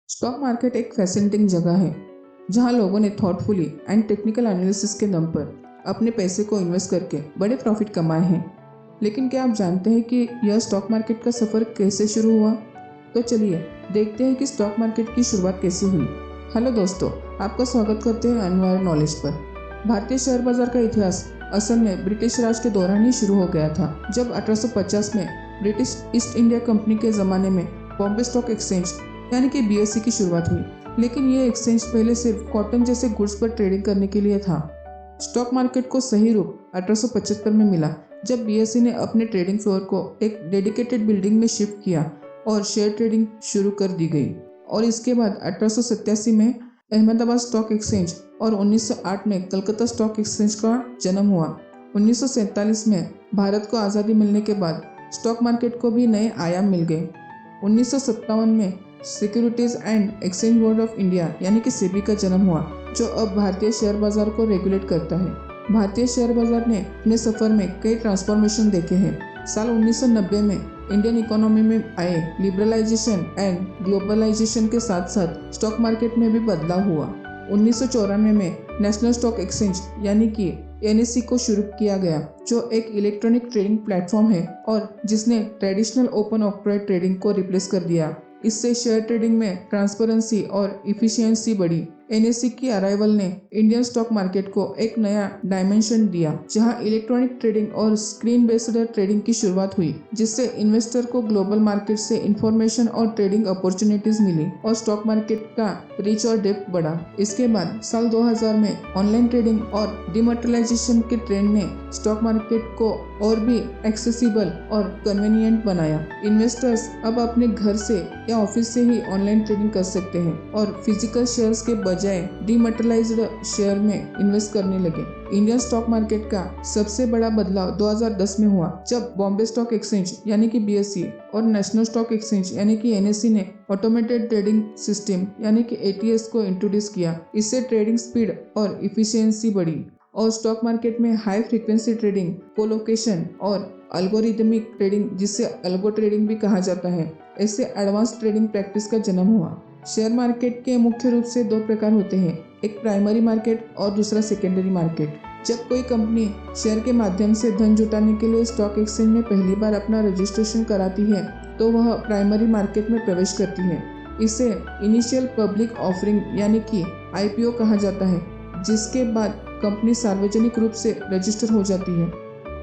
Stock market एक fascinating जगह है जहां लोगों ने थॉटफुली एंड टेक्निकल एनालिसिस के दम पर अपने पैसे को इन्वेस्ट करके बड़े प्रॉफिट कमाए हैं। लेकिन क्या आप जानते हैं कि यह स्टॉक मार्केट का सफ़र कैसे शुरू हुआ? तो चलिए देखते हैं कि स्टॉक मार्केट की शुरुआत कैसे हुई। हेलो दोस्तों, आपका स्वागत करते हैं अनवायर नॉलेज पर। भारतीय शेयर बाजार का इतिहास असल में ब्रिटिश राज के दौरान ही शुरू हो गया था, जब 1850 में ब्रिटिश ईस्ट इंडिया कंपनी के ज़माने में बॉम्बे स्टॉक एक्सचेंज यानी कि बीएसई की शुरुआत हुई। लेकिन ये एक्सचेंज पहले सिर्फ कॉटन जैसे गुड्स पर ट्रेडिंग करने के लिए था। स्टॉक मार्केट को सही रूप 1875 में मिला, जब बीएसई ने अपने ट्रेडिंग फ्लोर को एक डेडिकेटेड बिल्डिंग में शिफ्ट किया और शेयर ट्रेडिंग शुरू कर दी गई। और इसके बाद 1887 में अहमदाबाद स्टॉक एक्सचेंज और 1908 में कलकत्ता स्टॉक एक्सचेंज का जन्म हुआ। 1947 में भारत को आज़ादी मिलने के बाद स्टॉक मार्केट को भी नए आयाम मिल गए। 1957 में securities and exchange board of India यानी कि सेबी का जन्म हुआ, जो अब भारतीय शेयर बाजार को रेगुलेट करता है। भारतीय शेयर बाजार ने अपने सफर में कई ट्रांसफॉर्मेशन देखे हैं। साल 1990 में इंडियन इकोनॉमी में आए लिबरलाइजेशन एंड ग्लोबलाइजेशन के साथ साथ स्टॉक मार्केट में भी बदलाव हुआ। 1994 में नेशनल स्टॉक एक्सचेंज यानी कि एनएससी को शुरू किया गया, जो एक इलेक्ट्रॉनिक ट्रेडिंग प्लेटफॉर्म है और जिसने ट्रेडिशनल ओपन ऑक्ट्रोय ट्रेडिंग को रिप्लेस कर दिया। इससे शेयर ट्रेडिंग में ट्रांसपेरेंसी और इफिशियंसी बढ़ी। एनएससी की अराइवल ने इंडियन स्टॉक मार्केट को एक नया डायमेंशन दिया, जहां इलेक्ट्रॉनिक ट्रेडिंग और स्क्रीन बेस्ड ट्रेडिंग की शुरुआत हुई, जिससे इन्वेस्टर को ग्लोबल मार्केट से इंफॉर्मेशन और ट्रेडिंग अपॉर्चुनिटीज मिली और स्टॉक मार्केट का रीच और डेप्थ बढ़ा। इसके बाद साल 2000 में ऑनलाइन ट्रेडिंग और डिमोनेटाइजेशन के ट्रेंड ने स्टॉक मार्केट को और भी एक्सेसिबल और कन्वीनियंट बनाया। इन्वेस्टर्स अब अपने घर से या ऑफिस से ही ऑनलाइन ट्रेडिंग कर सकते हैं और फिजिकल शेयर्स के बजाय डिमोनेटाइज्ड शेयर में इन्वेस्ट करने लगे। इंडियन स्टॉक मार्केट का सबसे बड़ा बदलाव 2010 में हुआ, जब बॉम्बे स्टॉक एक्सचेंज यानी कि बीएसई और नेशनल स्टॉक एक्सचेंज यानी कि एनएससी ने ऑटोमेटेड ट्रेडिंग सिस्टम यानी कि एटीएस को इंट्रोड्यूस किया। इससे ट्रेडिंग स्पीड और इफिशियंसी बढ़ी और स्टॉक मार्केट में हाई फ्रीक्वेंसी ट्रेडिंग, कोलोकेशन और अल्गोरिदमिक ट्रेडिंग, जिसे अल्गो ट्रेडिंग भी कहा जाता है, ऐसे एडवांस ट्रेडिंग प्रैक्टिस का जन्म हुआ। शेयर मार्केट के मुख्य रूप से दो प्रकार होते हैं, एक प्राइमरी मार्केट और दूसरा सेकेंडरी मार्केट। जब कोई कंपनी शेयर के माध्यम से धन जुटाने के लिए स्टॉक एक्सचेंज में पहली बार अपना रजिस्ट्रेशन कराती है, तो वह प्राइमरी मार्केट में प्रवेश करती है। इसे इनिशियल पब्लिक ऑफरिंग यानी कि आईपीओ कहा जाता है, जिसके बाद कंपनी सार्वजनिक रूप से रजिस्टर हो जाती है।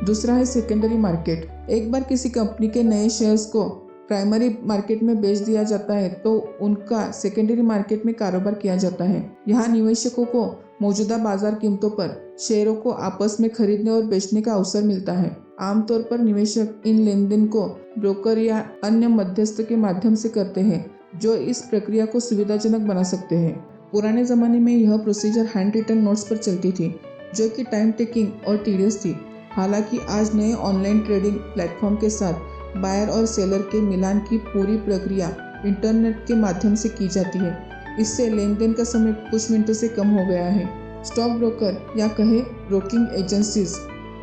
दूसरा है सेकेंडरी मार्केट। एक बार किसी कंपनी के नए शेयर्स को प्राइमरी मार्केट में बेच दिया जाता है, तो उनका सेकेंडरी मार्केट में कारोबार किया जाता है। यहाँ निवेशकों को मौजूदा बाजार कीमतों पर शेयरों को आपस में खरीदने और बेचने का अवसर मिलता है। आमतौर पर निवेशक इन लेन देन को ब्रोकर या अन्य मध्यस्थ के माध्यम से करते हैं, जो इस प्रक्रिया को सुविधाजनक बना सकते हैं। पुराने जमाने में यह प्रोसीजर हैंड रिटन नोट्स पर चलती थी, जो कि टाइम टेकिंग और टीडियस थी। हालांकि आज नए ऑनलाइन ट्रेडिंग प्लेटफॉर्म के साथ बायर और सेलर के मिलान की पूरी प्रक्रिया इंटरनेट के माध्यम से की जाती है। इससे लेन देन का समय कुछ मिनटों से कम हो गया है। स्टॉक ब्रोकर या कहे ब्रोकिंग एजेंसीज,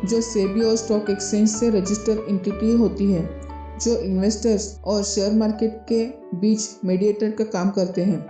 जो सेबी और स्टॉक एक्सचेंज से रजिस्टर्ड एंटिटी होती है, जो इन्वेस्टर्स और शेयर मार्केट के बीच मीडिएटर का काम करते हैं।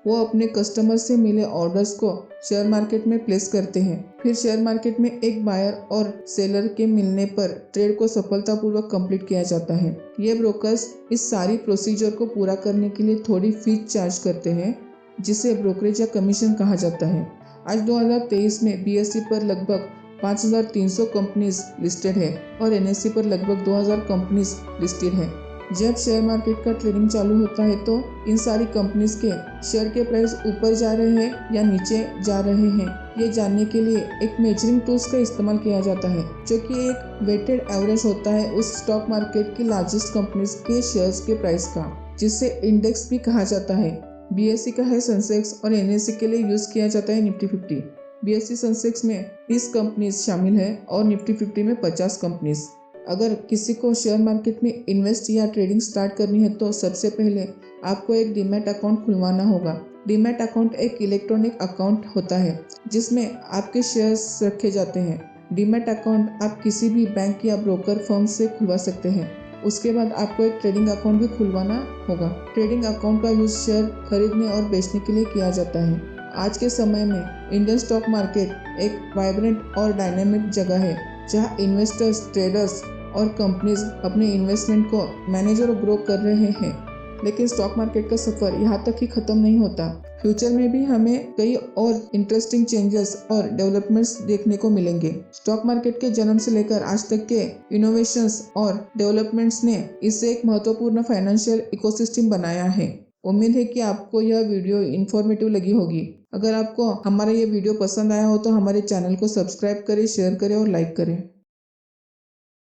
वो अपने कस्टमर से मिले ऑर्डर्स को शेयर मार्केट में प्लेस करते हैं। फिर शेयर मार्केट में एक बायर और सेलर के मिलने पर ट्रेड को सफलतापूर्वक कंप्लीट किया जाता है। ये ब्रोकर्स इस सारी प्रोसीजर को पूरा करने के लिए थोड़ी फीस चार्ज करते हैं, जिसे ब्रोकरेज या कमीशन कहा जाता है। आज 2023 में बीएसई पर लगभग 5300 कंपनीज लिस्टेड है और एनएससी पर लगभग 2000 कंपनीज लिस्टेड है। जब शेयर मार्केट का ट्रेडिंग चालू होता है, तो इन सारी कंपनीज के शेयर के प्राइस ऊपर जा रहे हैं या नीचे जा रहे हैं, ये जानने के लिए एक मेजरिंग टूल्स का इस्तेमाल किया जाता है, जो कि एक वेटेड एवरेज होता है उस स्टॉक मार्केट की लार्जेस्ट कंपनीज के शेयर्स के प्राइस का, जिसे इंडेक्स भी कहा जाता है। बीएसई का है सेंसेक्स और एनएससी के लिए यूज किया जाता है निफ्टी 50। बीएसई सेंसेक्स में 30 कंपनीज शामिल है और निफ्टी 50 में 50 कंपनीज। अगर किसी को शेयर मार्केट में इन्वेस्ट या ट्रेडिंग स्टार्ट करनी है, तो सबसे पहले आपको एक डीमैट अकाउंट खुलवाना होगा। डीमैट अकाउंट एक इलेक्ट्रॉनिक अकाउंट होता है, जिसमें आपके शेयर्स रखे जाते हैं। डीमैट अकाउंट आप किसी भी बैंक या ब्रोकर फर्म से खुलवा सकते हैं। उसके बाद आपको एक ट्रेडिंग अकाउंट भी खुलवाना होगा। ट्रेडिंग अकाउंट का यूज शेयर खरीदने और बेचने के लिए किया जाता है। आज के समय में इंडियन स्टॉक मार्केट एक वाइब्रेंट और डायनामिक जगह है जहां इन्वेस्टर्स, ट्रेडर्स और कंपनीज अपने इन्वेस्टमेंट को मैनेज और ग्रो कर रहे हैं। लेकिन स्टॉक मार्केट का सफर यहाँ तक ही खत्म नहीं होता। फ्यूचर में भी हमें कई और इंटरेस्टिंग चेंजेस और डेवलपमेंट्स देखने को मिलेंगे। स्टॉक मार्केट के जन्म से लेकर आज तक के इनोवेशंस और डेवलपमेंट्स ने इसे एक महत्वपूर्ण फाइनेंशियल इकोसिस्टम बनाया है। उम्मीद है कि आपको यह वीडियो इन्फॉर्मेटिव लगी होगी। अगर आपको हमारा ये वीडियो पसंद आया हो तो हमारे चैनल को सब्सक्राइब करें, शेयर करें और लाइक करें।